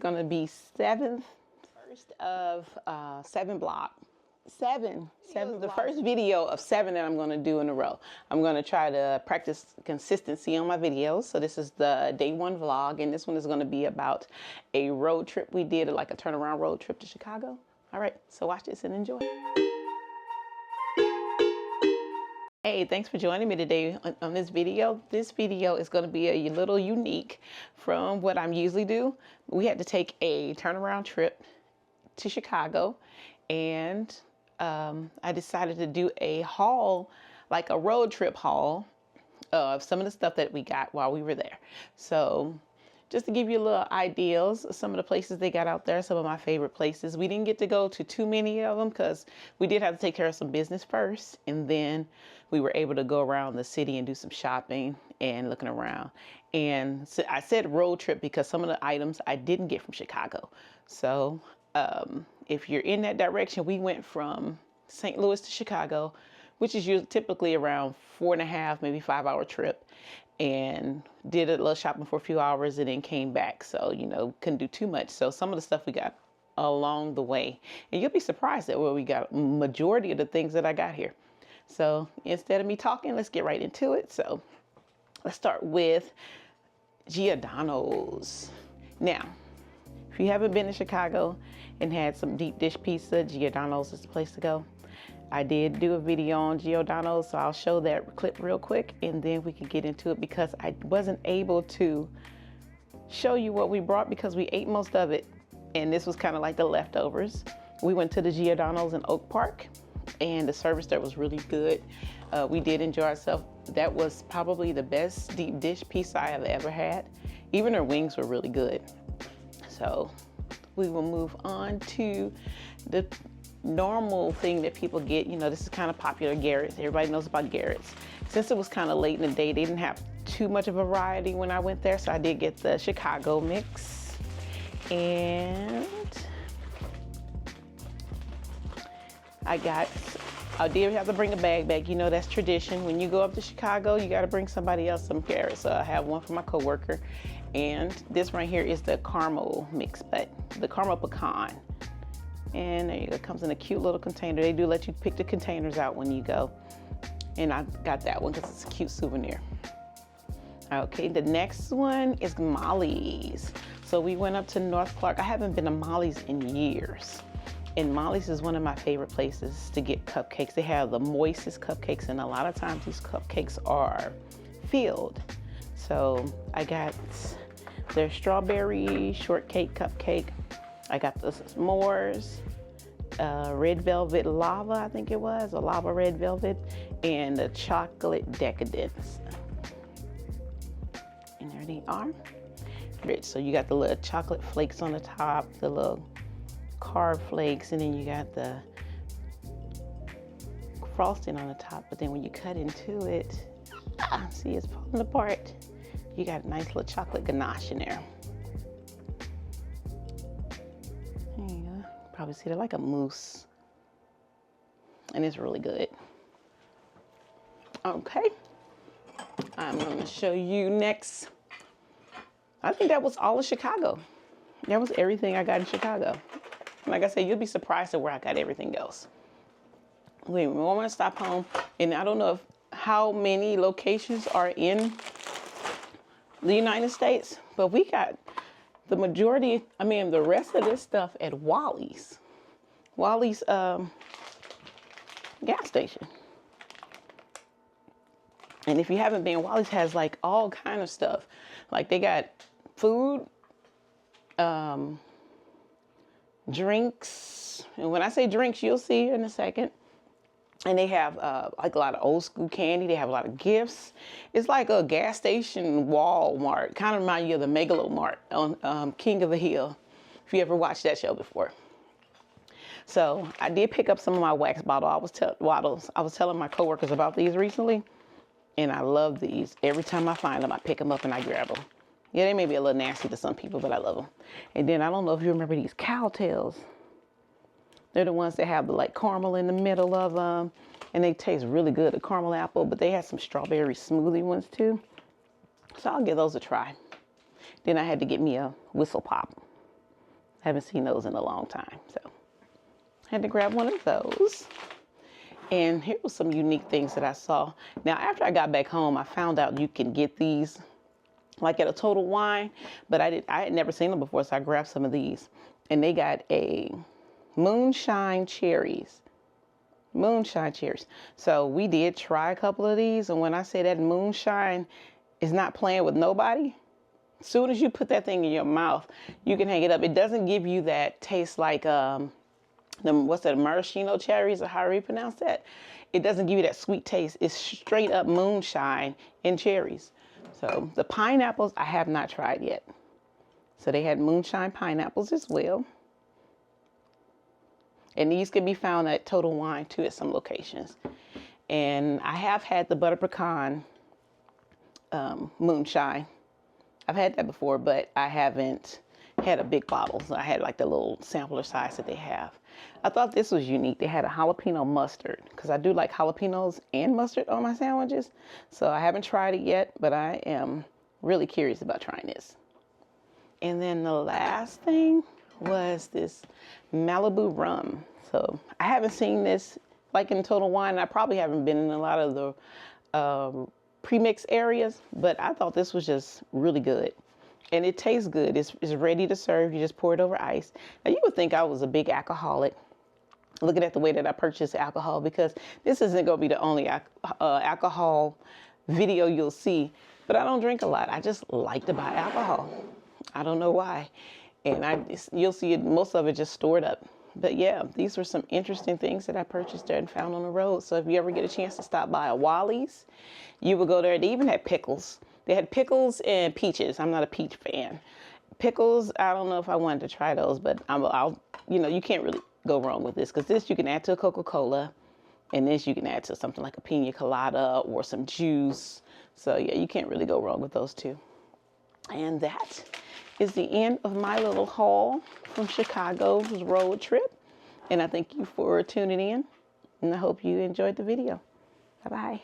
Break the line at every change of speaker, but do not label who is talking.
Gonna be first of 7 the first video of 7 that I'm going to do in a row. I'm going to try to practice consistency on my videos. So this is the day 1 vlog, and this one is going to be about a road trip we did, like a turnaround road trip to Chicago. All right, so watch this and enjoy. Hey, thanks for joining me today on this video. This video is going to be a little unique from what I'm usually do. We had to take a turnaround trip to Chicago, and I decided to do a haul, like a road trip haul of some of the stuff that we got while we were there. So just to give you a little ideas of some of the places they got out there, some of my favorite places. We didn't get to go to too many of them because we did have to take care of some business first, and then we were able to go around the city and do some shopping and looking around. And so I said road trip because some of the items I didn't get from Chicago. So if you're in that direction, we went from St. Louis to Chicago, which is typically around 4.5, maybe 5-hour trip, and did a little shopping for a few hours and then came back. So, couldn't do too much. So some of the stuff we got along the way, and you'll be surprised at where we got majority of the things that I got here. So instead of me talking, let's get right into it. So let's start with Giordano's. Now, if you haven't been to Chicago and had some deep dish pizza, Giordano's is the place to go. I did do a video on Giordano's, so I'll show that clip real quick and then we can get into it, because I wasn't able to show you what we brought because we ate most of it, and this was kind of like the leftovers. We went to the Giordano's in Oak Park, and the service there was really good. We did enjoy ourselves. That was probably the best deep dish pizza I have ever had. Even their wings were really good. So we will move on to the normal thing that people get. This is kind of popular, Garrett's. Everybody knows about Garrett's. Since it was kind of late in the day, they didn't have too much of a variety when I went there, so I did get the Chicago mix. And I did have to bring a bag back. That's tradition. When you go up to Chicago, you got to bring somebody else some Garrett's. So I have one for my coworker, and this right here is the caramel mix, but the caramel pecan. And there you go. It comes in a cute little container. They do let you pick the containers out when you go. And I got that one because it's a cute souvenir. Okay, the next one is Molly's. So we went up to North Clark. I haven't been to Molly's in years. And Molly's is one of my favorite places to get cupcakes. They have the moistest cupcakes, and a lot of times these cupcakes are filled. So I got their strawberry shortcake cupcake. I got the s'mores, red velvet lava, I think it was, a lava red velvet, and the chocolate decadence. And there they are. Rich. So you got the little chocolate flakes on the top, the little carved flakes, and then you got the frosting on the top. But then when you cut into it, see, it's falling apart. You got a nice little chocolate ganache in there. There you go. Probably see, they're like a mousse, and it's really good. Okay, I'm going to show you next. I think that was all of Chicago. That was everything I got in Chicago. Like I said, you'll be surprised at where I got everything else. We want to stop home, and I don't know how many locations are in the United States, but we got the majority, the rest of this stuff at Wally's. Wally's gas station. And if you haven't been, Wally's has like all kind of stuff. Like they got food, drinks. And when I say drinks, you'll see in a second. And they have like a lot of old school candy. They have a lot of gifts. It's like a gas station Walmart. Kind of remind you of the Megalo Mart on King of the Hill, if you ever watched that show before. So I did pick up some of my wax bottles. I was telling my coworkers about these recently, and I love these. Every time I find them, I pick them up and I grab them. Yeah, they may be a little nasty to some people, but I love them. And then I don't know if you remember these Cowtails. They're the ones that have the like caramel in the middle of them, and they taste really good, the caramel apple, but they have some strawberry smoothie ones too. So I'll give those a try. Then I had to get me a Whistle Pop. I haven't seen those in a long time. So I had to grab one of those. And here was some unique things that I saw. Now, after I got back home, I found out you can get these like at a Total Wine, but I had never seen them before, so I grabbed some of these. And they got a moonshine cherries. Moonshine cherries. So we did try a couple of these, and when I say that moonshine is not playing with nobody, as soon as you put that thing in your mouth, you can hang it up. It doesn't give you that taste like what's that, maraschino cherries, or however you pronounce that. It doesn't give you that sweet taste. It's straight up moonshine and cherries. So the pineapples I have not tried yet. So they had moonshine pineapples as well. And these can be found at Total Wine too at some locations. And I have had the butter pecan moonshine. I've had that before, but I haven't had a big bottle. So I had like the little sampler size that they have. I thought this was unique. They had a jalapeno mustard, because I do like jalapenos and mustard on my sandwiches. So I haven't tried it yet, but I am really curious about trying this. And then the last thing was this Malibu rum. So I haven't seen this like in Total Wine. I probably haven't been in a lot of the premix areas, but I thought this was just really good. And it tastes good. It's ready to serve. You just pour it over ice. Now, you would think I was a big alcoholic, looking at the way that I purchase alcohol, because this isn't going to be the only alcohol video you'll see. But I don't drink a lot. I just like to buy alcohol. I don't know why. And you'll see it, most of it just stored up. But yeah, these were some interesting things that I purchased there and found on the road. So if you ever get a chance to stop by a Wally's, you will go there. They even had pickles. They had pickles and peaches. I'm not a peach fan. Pickles, I don't know if I wanted to try those, but you can't really go wrong with this, because this you can add to a Coca-Cola, and this you can add to something like a pina colada or some juice. So yeah, you can't really go wrong with those two. And that is the end of my little haul from Chicago's road trip. And I thank you for tuning in, and I hope you enjoyed the video. Bye-bye.